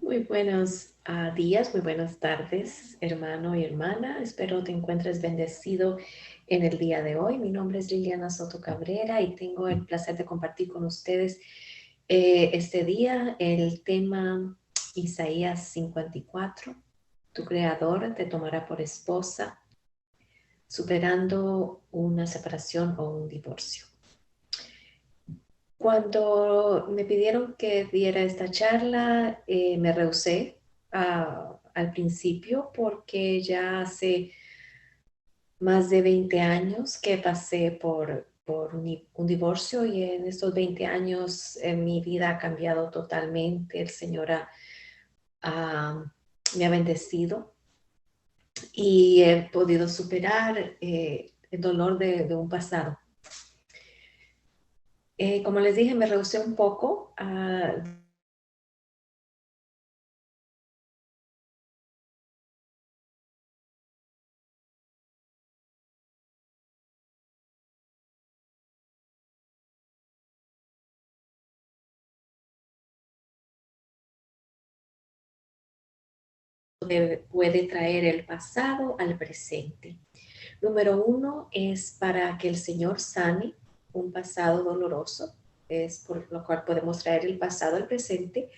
Muy buenos días, muy buenas tardes, hermano y hermana. Espero te encuentres bendecido en el día de hoy. Mi nombre es Liliana Soto Cabrera y tengo el placer de compartir con ustedes este día el tema Isaías 54. Tu creador te tomará por esposa, superando una separación o un divorcio. Cuando me pidieron que diera esta charla, me rehusé al principio porque ya hace más de 20 años que pasé por un divorcio y en estos 20 años mi vida ha cambiado totalmente. El Señor ha- me ha bendecido y he podido superar el dolor de un pasado. Como les dije, me rehusé un poco a puede traer el pasado al presente. Número uno es para que el Señor sane un pasado doloroso, es por lo cual podemos traer el pasado al presente.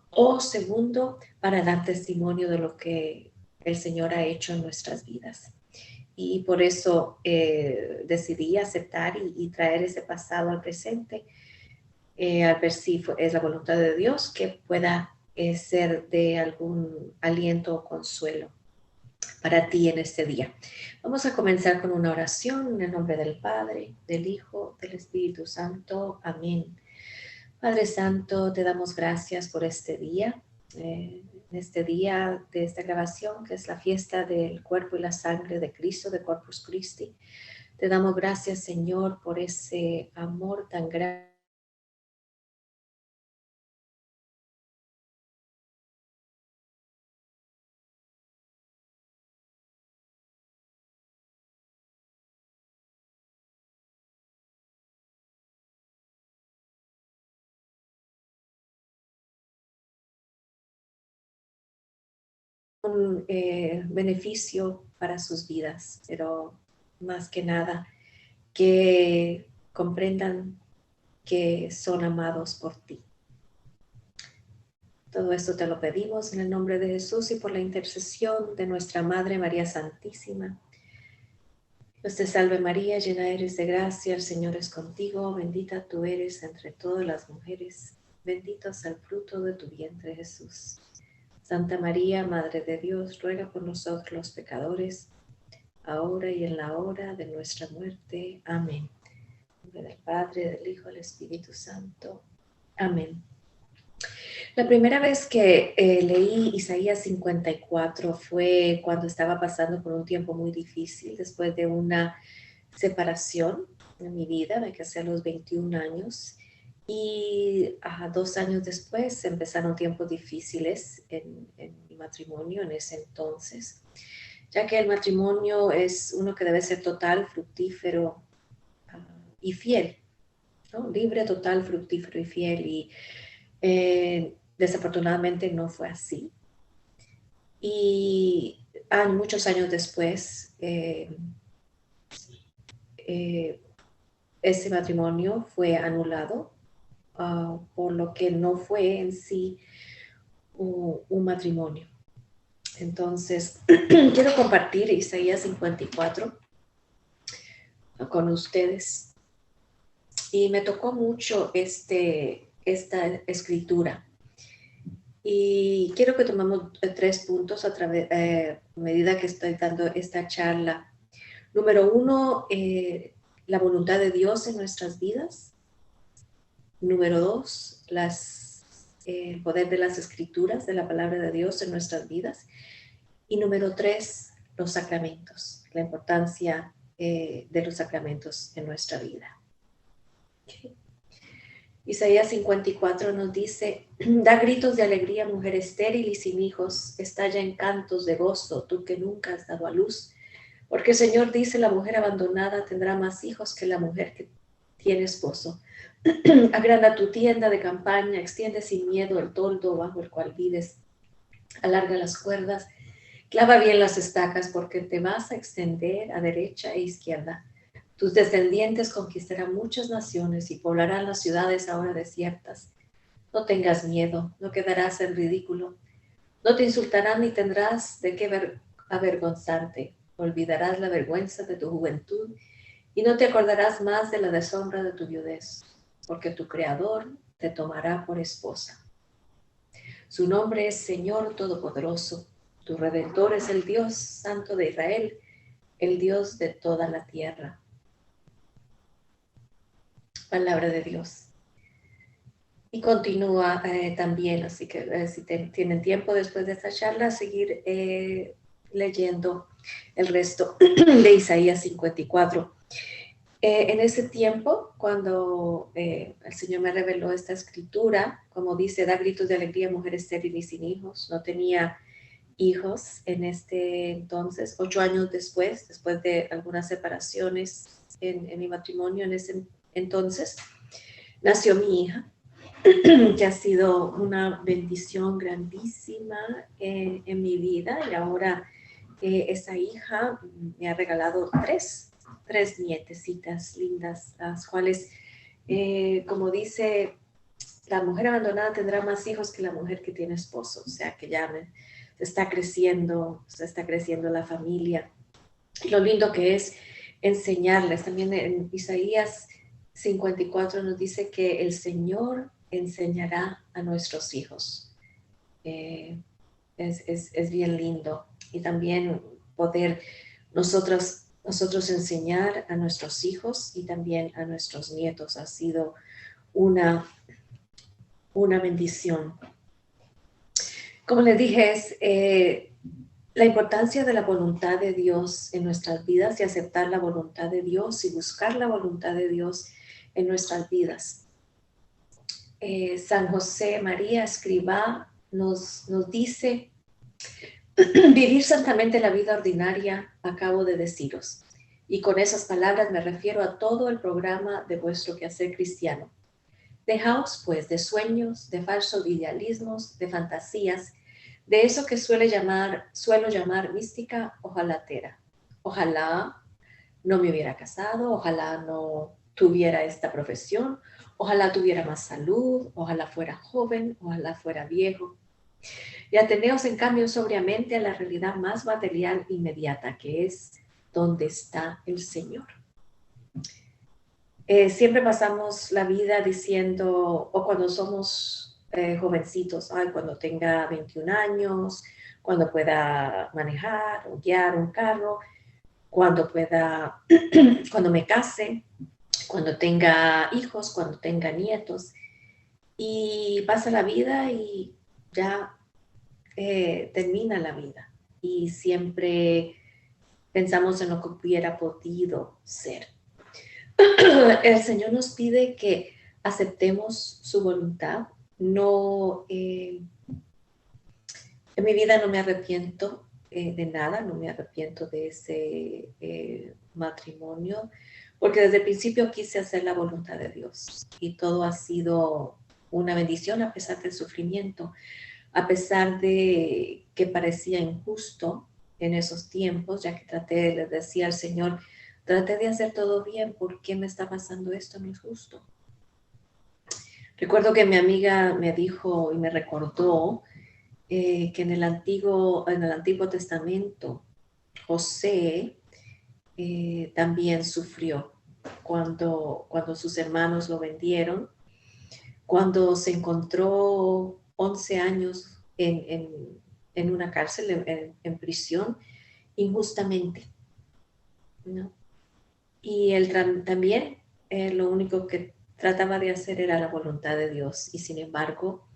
O segundo, para dar testimonio de lo que el Señor ha hecho en nuestras vidas. Y por eso decidí aceptar y traer ese pasado al presente, al ver si es la voluntad de Dios que pueda ser de algún aliento o consuelo para ti en este día. Vamos a comenzar con una oración en el nombre del Padre, del Hijo, del Espíritu Santo. Amén. Padre Santo, te damos gracias por este día, en este día de esta grabación, que es la fiesta del cuerpo y la sangre de Cristo, de Corpus Christi. Te damos gracias, Señor, por ese amor tan grande, un beneficio para sus vidas, pero más que nada que comprendan que son amados por ti. Todo esto te lo pedimos en el nombre de Jesús y por la intercesión de nuestra Madre María Santísima. Dios te salve María, llena eres de gracia, el Señor es contigo, bendita tú eres entre todas las mujeres, bendito es el fruto de tu vientre Jesús. Santa María, Madre de Dios, ruega por nosotros los pecadores, ahora y en la hora de nuestra muerte. Amén. En nombre del Padre, del Hijo, del Espíritu Santo. Amén. La primera vez que leí Isaías 54 fue cuando estaba pasando por un tiempo muy difícil, después de una separación en mi vida. Me casé a los 21 años y 2 años después empezaron tiempos difíciles en mi matrimonio en ese entonces, ya que el matrimonio es uno que debe ser total, fructífero y fiel, ¿no? Libre, total, fructífero y fiel. Y desafortunadamente no fue así. Y muchos años después, eh, ese matrimonio fue anulado, por lo que no fue en sí un matrimonio. Entonces, quiero compartir Isaías 54 con ustedes. Y me tocó mucho esta escritura. Y quiero que tomemos 3 puntos a medida que estoy dando esta charla. Número uno, la voluntad de Dios en nuestras vidas. Número dos, el poder de las escrituras, de la palabra de Dios en nuestras vidas. Y número tres, los sacramentos, la importancia de los sacramentos en nuestra vida. Okay. Isaías 54 nos dice, da gritos de alegría, mujer estéril y sin hijos, estalla en cantos de gozo, tú que nunca has dado a luz, porque el Señor dice, la mujer abandonada tendrá más hijos que la mujer que tiene esposo. Agranda tu tienda de campaña, extiende sin miedo el toldo bajo el cual vives. Alarga las cuerdas, clava bien las estacas, porque te vas a extender a derecha e izquierda. Tus descendientes conquistarán muchas naciones y poblarán las ciudades ahora desiertas. No tengas miedo, no quedarás en ridículo. No te insultarán ni tendrás de qué avergonzarte. Olvidarás la vergüenza de tu juventud y no te acordarás más de la deshonra de tu viudez, porque tu Creador te tomará por esposa. Su nombre es Señor Todopoderoso. Tu Redentor es el Dios Santo de Israel, el Dios de toda la tierra. Palabra de Dios. Y continúa también, así que si tienen tiempo después de esta charla, seguir leyendo el resto de Isaías 54. En ese tiempo, cuando el Señor me reveló esta escritura, como dice, da gritos de alegría, mujer estéril y sin hijos. No tenía hijos en este entonces, 8 años después de algunas separaciones en mi matrimonio en ese entonces, nació mi hija, que ha sido una bendición grandísima en mi vida, y ahora esa hija me ha regalado tres nietecitas lindas, las cuales, como dice, la mujer abandonada tendrá más hijos que la mujer que tiene esposo, o sea que ya se está creciendo la familia. Lo lindo que es enseñarles. También en Isaías 54 nos dice que el Señor enseñará a nuestros hijos. Es bien lindo. Y también poder nosotros enseñar a nuestros hijos y también a nuestros nietos ha sido una bendición. Como les dije, es la importancia de la voluntad de Dios en nuestras vidas, y aceptar la voluntad de Dios y buscar la voluntad de Dios en nuestras vidas. San José María Escrivá nos dice: vivir santamente la vida ordinaria acabo de deciros, y con esas palabras me refiero a todo el programa de vuestro quehacer cristiano. Dejaos, pues, de sueños, de falsos idealismos, de fantasías, de eso que suelo llamar mística ojalatera. Ojalá no me hubiera casado, ojalá no tuviera esta profesión, ojalá tuviera más salud, ojalá fuera joven, ojalá fuera viejo. Y ateneos, en cambio, sobriamente a la realidad más material inmediata, que es dónde está el Señor. Siempre pasamos la vida diciendo, o cuando somos jovencitos, cuando tenga 21 años, cuando pueda manejar o guiar un carro, cuando cuando me case, cuando tenga hijos, cuando tenga nietos. Y pasa la vida y ya termina la vida. Y siempre pensamos en lo que hubiera podido ser. El Señor nos pide que aceptemos su voluntad. No, en mi vida no me arrepiento de nada, no me arrepiento de ese matrimonio, porque desde el principio quise hacer la voluntad de Dios, y todo ha sido una bendición a pesar del sufrimiento, a pesar de que parecía injusto en esos tiempos, ya que les decía al Señor, traté de hacer todo bien, ¿por qué me está pasando esto? No es justo. Recuerdo que mi amiga me dijo y me recordó que en el Antiguo Testamento, José también sufrió cuando sus hermanos lo vendieron, cuando se encontró 11 años en una cárcel, en prisión, injustamente, ¿no? Y él también lo único que trataba de hacer era la voluntad de Dios, y sin embargo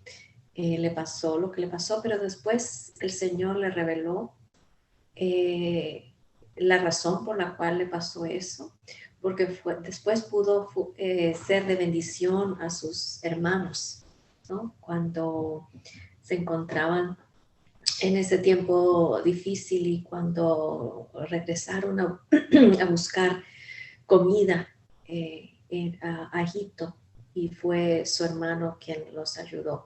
le pasó lo que le pasó, pero después el Señor le reveló la razón por la cual le pasó eso, porque después pudo ser de bendición a sus hermanos, ¿no? Cuando se encontraban en ese tiempo difícil y cuando regresaron a buscar comida a Egipto, y fue su hermano quien los ayudó.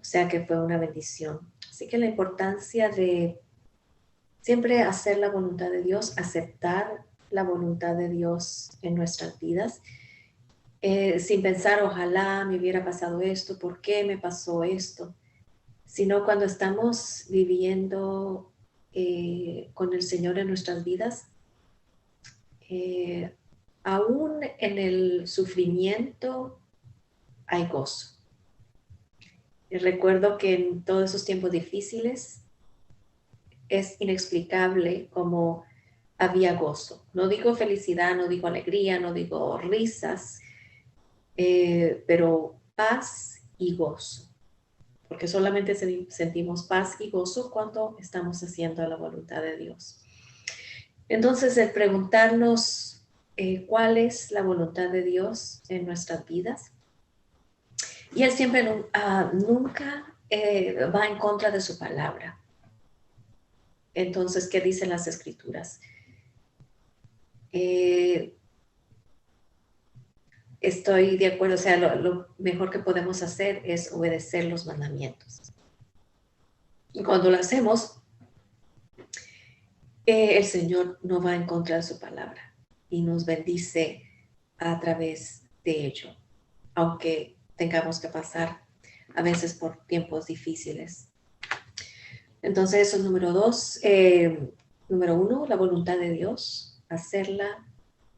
O sea que fue una bendición. Así que la importancia de siempre hacer la voluntad de Dios, aceptar la voluntad de Dios en nuestras vidas, sin pensar, ojalá me hubiera pasado esto, ¿por qué me pasó esto? Sino cuando estamos viviendo con el Señor en nuestras vidas, eh, aún en el sufrimiento hay gozo. Y recuerdo que en todos esos tiempos difíciles es inexplicable cómo había gozo. No digo felicidad, no digo alegría, no digo risas, pero paz y gozo. Porque solamente sentimos paz y gozo cuando estamos haciendo la voluntad de Dios. Entonces, el preguntarnos cuál es la voluntad de Dios en nuestras vidas. Y Él siempre nunca va en contra de su palabra. Entonces, ¿qué dicen las Escrituras? Estoy de acuerdo, o sea, lo mejor que podemos hacer es obedecer los mandamientos. Y cuando lo hacemos, el Señor no va en contra de su palabra y nos bendice a través de ello, aunque tengamos que pasar a veces por tiempos difíciles. Entonces, eso es número 2. Número 1, la voluntad de Dios, hacerla,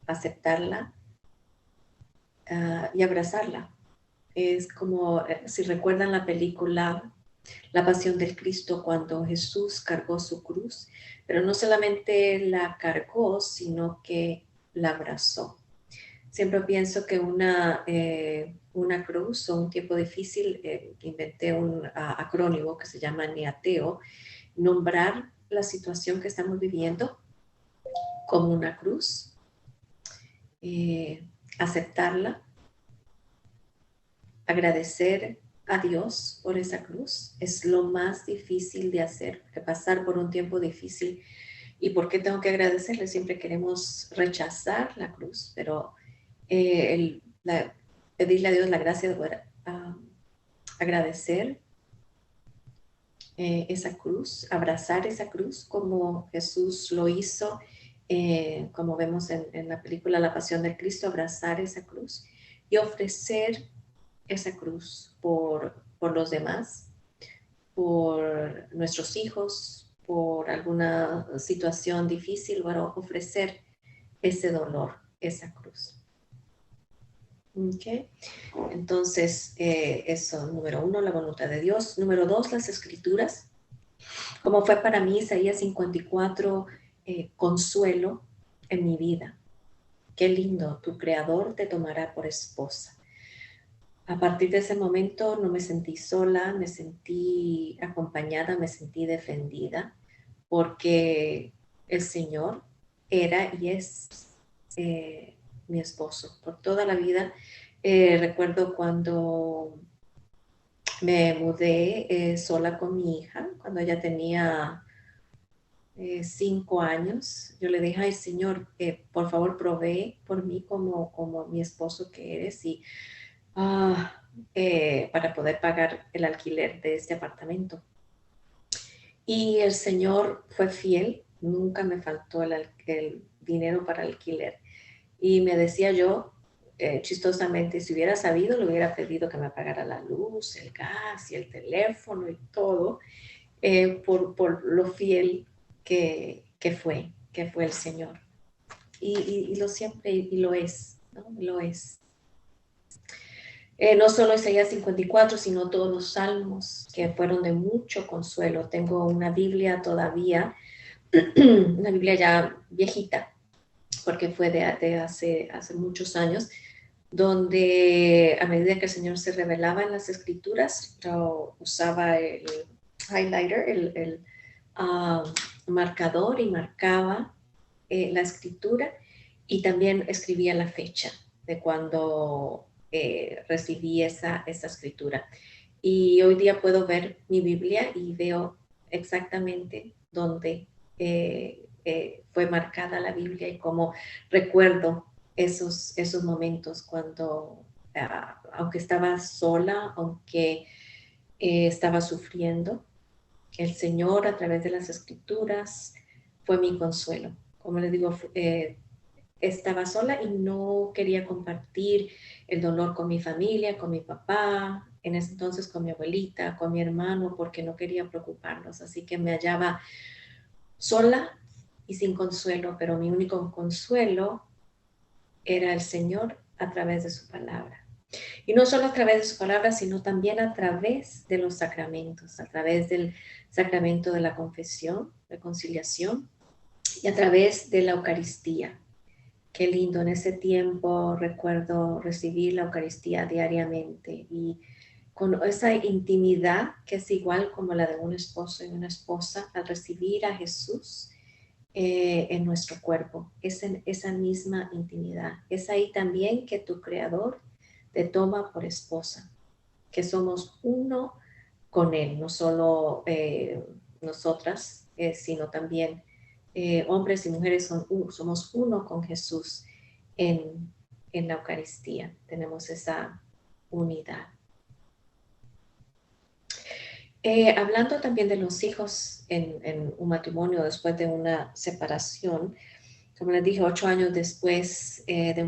aceptarla y abrazarla. Es como, si recuerdan la película La Pasión del Cristo, cuando Jesús cargó su cruz, pero no solamente la cargó, sino que la abrazó. Siempre pienso que una cruz o un tiempo difícil, inventé un acrónimo que se llama NEATEO, nombrar la situación que estamos viviendo como una cruz, aceptarla, agradecer a Dios por esa cruz. Es lo más difícil de hacer, que pasar por un tiempo difícil. ¿Y por qué tengo que agradecerle? Siempre queremos rechazar la cruz, pero pedirle a Dios la gracia de poder agradecer esa cruz, abrazar esa cruz como Jesús lo hizo, como vemos en la película La Pasión del Cristo, abrazar esa cruz y ofrecer esa cruz por los demás, por nuestros hijos, por alguna situación difícil, bueno, ofrecer ese dolor, esa cruz. ¿Ok? Entonces, eso, número 1, la voluntad de Dios. Número 2, las escrituras. Como fue para mí Isaías 54, consuelo en mi vida. Qué lindo, tu creador te tomará por esposa. A partir de ese momento no me sentí sola, me sentí acompañada, me sentí defendida, porque el Señor era y es mi esposo por toda la vida. Recuerdo cuando me mudé sola con mi hija, cuando ella tenía 5 años. Yo le dije, ay Señor, por favor provee por mí como mi esposo que eres y para poder pagar el alquiler de este apartamento. Y el Señor fue fiel, nunca me faltó el dinero para alquiler. Y me decía yo, chistosamente, si hubiera sabido, le hubiera pedido que me pagara la luz, el gas y el teléfono y todo, por lo fiel que fue el Señor. Y lo siempre, y lo es, ¿no? Lo es. No solo Isaías 54, sino todos los salmos que fueron de mucho consuelo. Tengo una Biblia todavía, una Biblia ya viejita, porque fue de hace muchos años, donde a medida que el Señor se revelaba en las Escrituras, yo usaba el highlighter, el marcador y marcaba la Escritura y también escribía la fecha de cuando recibí esa escritura. Y hoy día puedo ver mi Biblia y veo exactamente dónde fue marcada la Biblia y cómo recuerdo esos momentos cuando, aunque estaba sola, aunque estaba sufriendo. El Señor, a través de las Escrituras, fue mi consuelo. Como les digo, estaba sola y no quería compartir el dolor con mi familia, con mi papá, en ese entonces con mi abuelita, con mi hermano, porque no quería preocuparlos. Así que me hallaba sola y sin consuelo, pero mi único consuelo era el Señor a través de su palabra. Y no solo a través de su palabra, sino también a través de los sacramentos, a través del sacramento de la confesión, reconciliación, y a través de la Eucaristía. Qué lindo, en ese tiempo recuerdo recibir la Eucaristía diariamente y con esa intimidad que es igual como la de un esposo y una esposa al recibir a Jesús en nuestro cuerpo, es en esa misma intimidad. Es ahí también que tu Creador te toma por esposa, que somos uno con Él, no solo nosotras, sino también hombres y mujeres somos uno con Jesús en, en la Eucaristía. Tenemos esa unidad. Hablando también de los hijos en un matrimonio después de una separación, como les dije, 8 años después de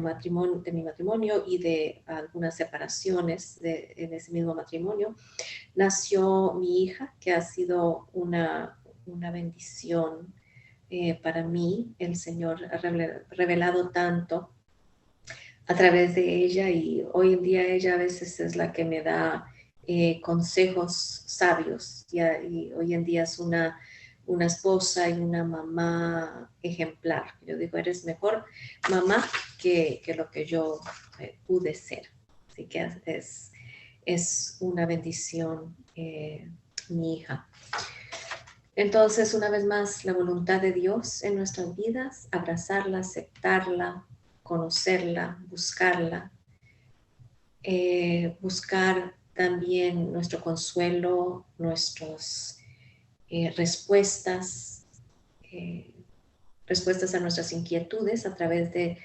mi matrimonio y de algunas separaciones en ese mismo matrimonio, nació mi hija, que ha sido una bendición para mí. El Señor ha revelado tanto a través de ella y hoy en día ella a veces es la que me da consejos sabios y hoy en día es una esposa y una mamá ejemplar. Yo digo, eres mejor mamá que lo que yo pude ser. Así que es una bendición mi hija. Entonces, una vez más, la voluntad de Dios en nuestras vidas, abrazarla, aceptarla, conocerla, buscarla, buscar también nuestro consuelo, nuestras respuestas, eh, respuestas a nuestras inquietudes a través de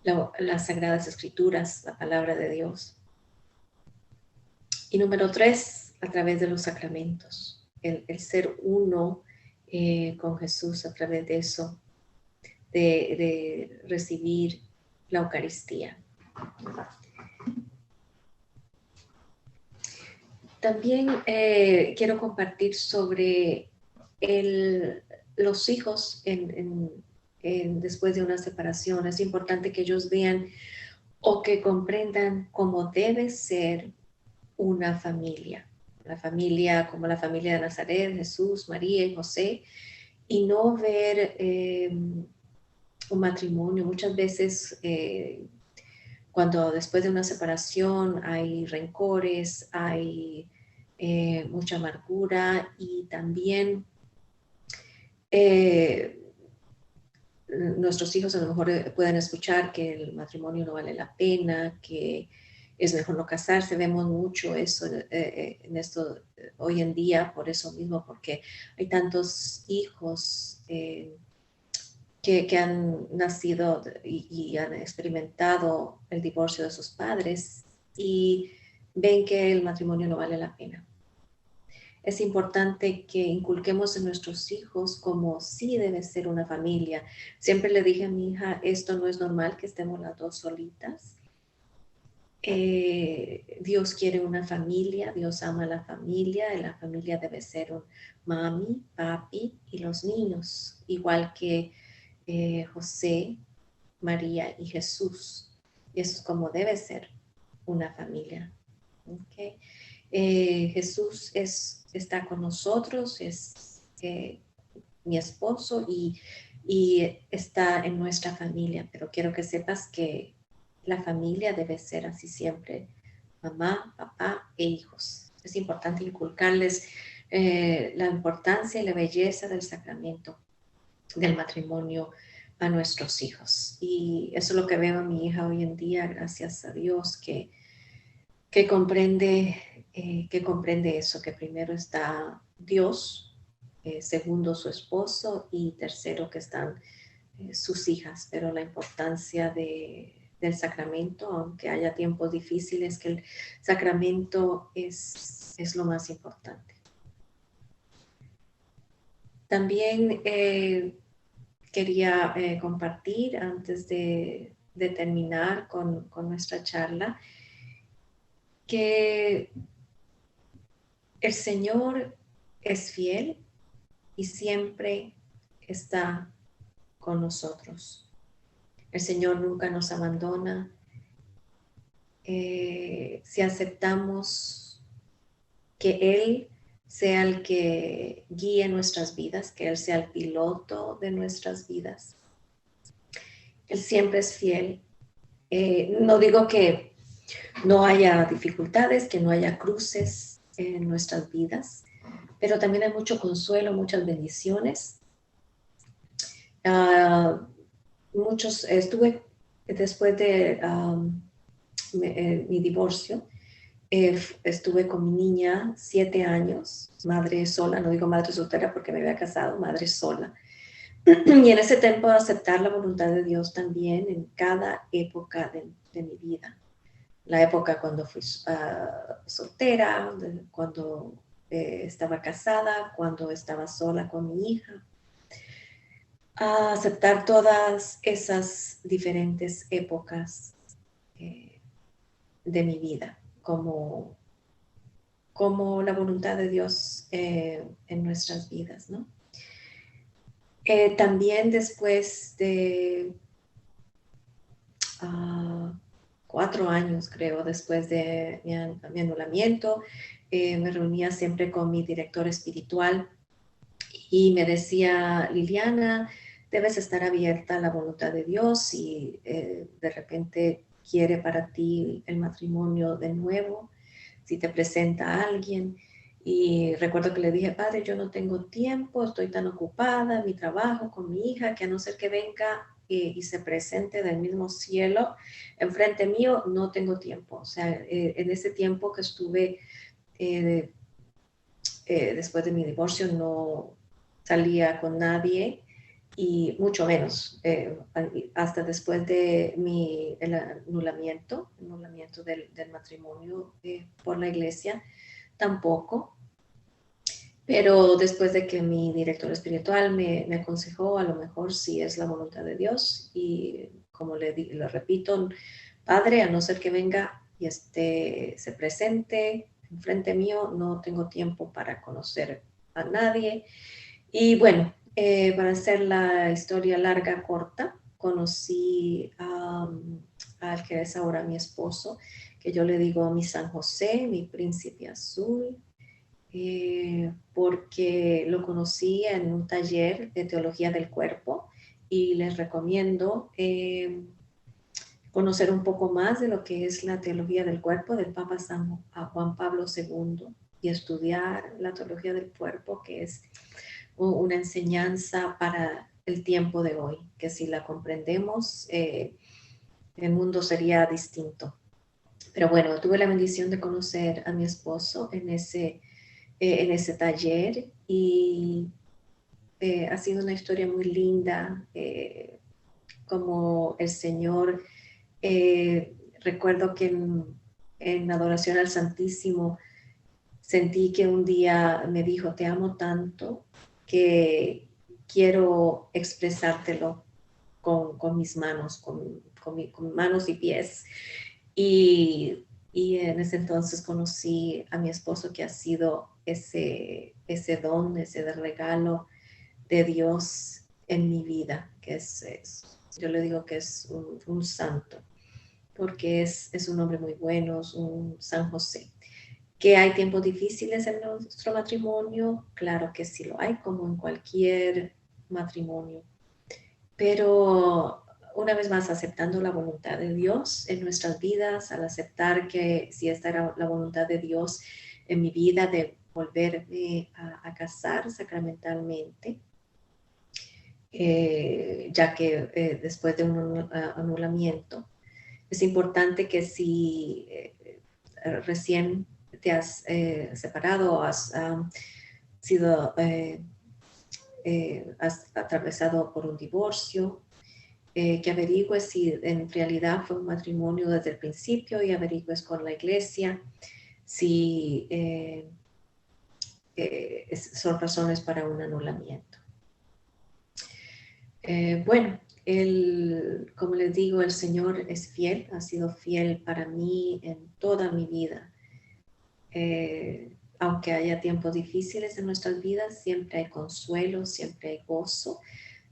las Sagradas Escrituras, la palabra de Dios. Y número 3, a través de los sacramentos, el ser uno con Jesús a través de eso, de recibir la Eucaristía. También quiero compartir sobre los hijos después de una separación. Es importante que ellos vean o que comprendan cómo debe ser una familia. La familia como la familia de Nazaret, Jesús, María y José, y no ver un matrimonio. Muchas veces cuando después de una separación hay rencores, hay mucha amargura y también nuestros hijos a lo mejor pueden escuchar que el matrimonio no vale la pena, que es mejor no casarse. Vemos mucho eso en esto hoy en día, por eso mismo, porque hay tantos hijos que han nacido y han experimentado el divorcio de sus padres y ven que el matrimonio no vale la pena. Es importante que inculquemos en nuestros hijos como sí debe ser una familia. Siempre le dije a mi hija, esto no es normal que estemos las dos solitas. Dios quiere una familia, Dios ama a la familia debe ser un mami, papi y los niños, igual que José, María y Jesús. Eso es como debe ser una familia. ¿Okay? Jesús está con nosotros, es mi esposo y está en nuestra familia, pero quiero que sepas que la familia debe ser así siempre, mamá, papá e hijos. Es importante inculcarles la importancia y la belleza del sacramento del matrimonio a nuestros hijos. Y eso es lo que veo en mi hija hoy en día, gracias a Dios, que comprende eso, que primero está Dios, segundo su esposo y tercero que están sus hijas, pero la importancia del sacramento, aunque haya tiempos difíciles, que el sacramento es lo más importante. También quería compartir antes de terminar con nuestra charla que el Señor es fiel y siempre está con nosotros. El Señor nunca nos abandona. Si aceptamos que Él sea el que guíe nuestras vidas, que Él sea el piloto de nuestras vidas, Él siempre es fiel. No digo que no haya dificultades, que no haya cruces en nuestras vidas, pero también hay mucho consuelo, muchas bendiciones. Estuve después de mi divorcio, estuve con mi niña 7 años, madre sola, no digo madre soltera porque me había casado, madre sola. Y en ese tiempo aceptar la voluntad de Dios también en cada época de mi vida. La época cuando fui soltera, cuando estaba casada, cuando estaba sola con mi hija. A aceptar todas esas diferentes épocas de mi vida como la voluntad de Dios en nuestras vidas, ¿no? También después de 4 años, creo, después de mi anulamiento, me reunía siempre con mi director espiritual y me decía, Liliana, debes estar abierta a la voluntad de Dios si de repente quiere para ti el matrimonio de nuevo, si te presenta a alguien. Y recuerdo que le dije, padre, yo no tengo tiempo, estoy tan ocupada, mi trabajo con mi hija, que a no ser que venga y se presente del mismo cielo enfrente mío, no tengo tiempo. O sea, en ese tiempo que estuve después de mi divorcio, no salía con nadie y mucho menos hasta después de el anulamiento del matrimonio por la iglesia, tampoco. Pero después de que mi director espiritual me aconsejó, a lo mejor sí es la voluntad de Dios y como le repito, Padre, a no ser que venga y se presente enfrente mío, no tengo tiempo para conocer a nadie. Y bueno, para hacer la historia larga, corta, conocí al que es ahora mi esposo, que yo le digo mi San José, mi príncipe azul, porque lo conocí en un taller de teología del cuerpo y les recomiendo conocer un poco más de lo que es la teología del cuerpo del Papa Juan Pablo II y estudiar la teología del cuerpo, que es una enseñanza para el tiempo de hoy, que si la comprendemos, el mundo sería distinto. Pero bueno, tuve la bendición de conocer a mi esposo en ese taller y ha sido una historia muy linda, como el Señor, recuerdo que en adoración al Santísimo sentí que un día me dijo, te amo tanto que quiero expresártelo con mis manos, con manos y pies. Y en ese entonces conocí a mi esposo, que ha sido ese don, ese regalo de Dios en mi vida, que yo le digo que es un santo, porque es un hombre muy bueno, es un San José. ¿Que hay tiempos difíciles en nuestro matrimonio? Claro que sí lo hay, como en cualquier matrimonio. Pero una vez más, aceptando la voluntad de Dios en nuestras vidas, al aceptar que si esta era la voluntad de Dios en mi vida de volverme a casar sacramentalmente, ya que después de un anulamiento, es importante que si recién te has separado, has has atravesado por un divorcio, que averigües si en realidad fue un matrimonio desde el principio y averigües con la iglesia si son razones para un anulamiento. Bueno, como les digo, el Señor es fiel, ha sido fiel para mí en toda mi vida. Aunque haya tiempos difíciles en nuestras vidas, siempre hay consuelo, siempre hay gozo.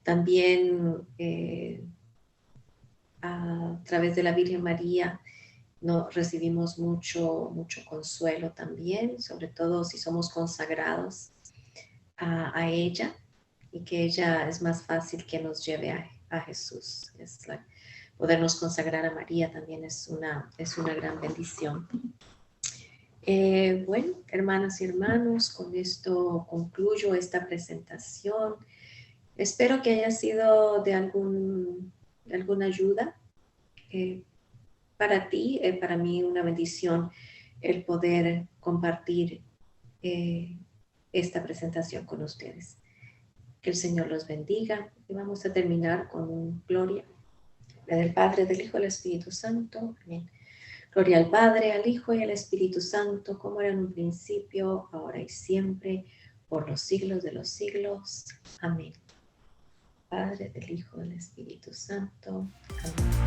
También a través de la Virgen María recibimos mucho consuelo también, sobre todo si somos consagrados a ella, y que ella es más fácil que nos lleve a Jesús. Podernos consagrar a María también es una gran bendición. Bueno, hermanas y hermanos, con esto concluyo esta presentación. Espero que haya sido de alguna ayuda para ti, para mí una bendición el poder compartir esta presentación con ustedes. Que el Señor los bendiga y vamos a terminar con un gloria. La del Padre, del Hijo y del Espíritu Santo. Amén. Gloria al Padre, al Hijo y al Espíritu Santo, como era en un principio, ahora y siempre, por los siglos de los siglos. Amén. Padre, del Hijo y del Espíritu Santo. Amén.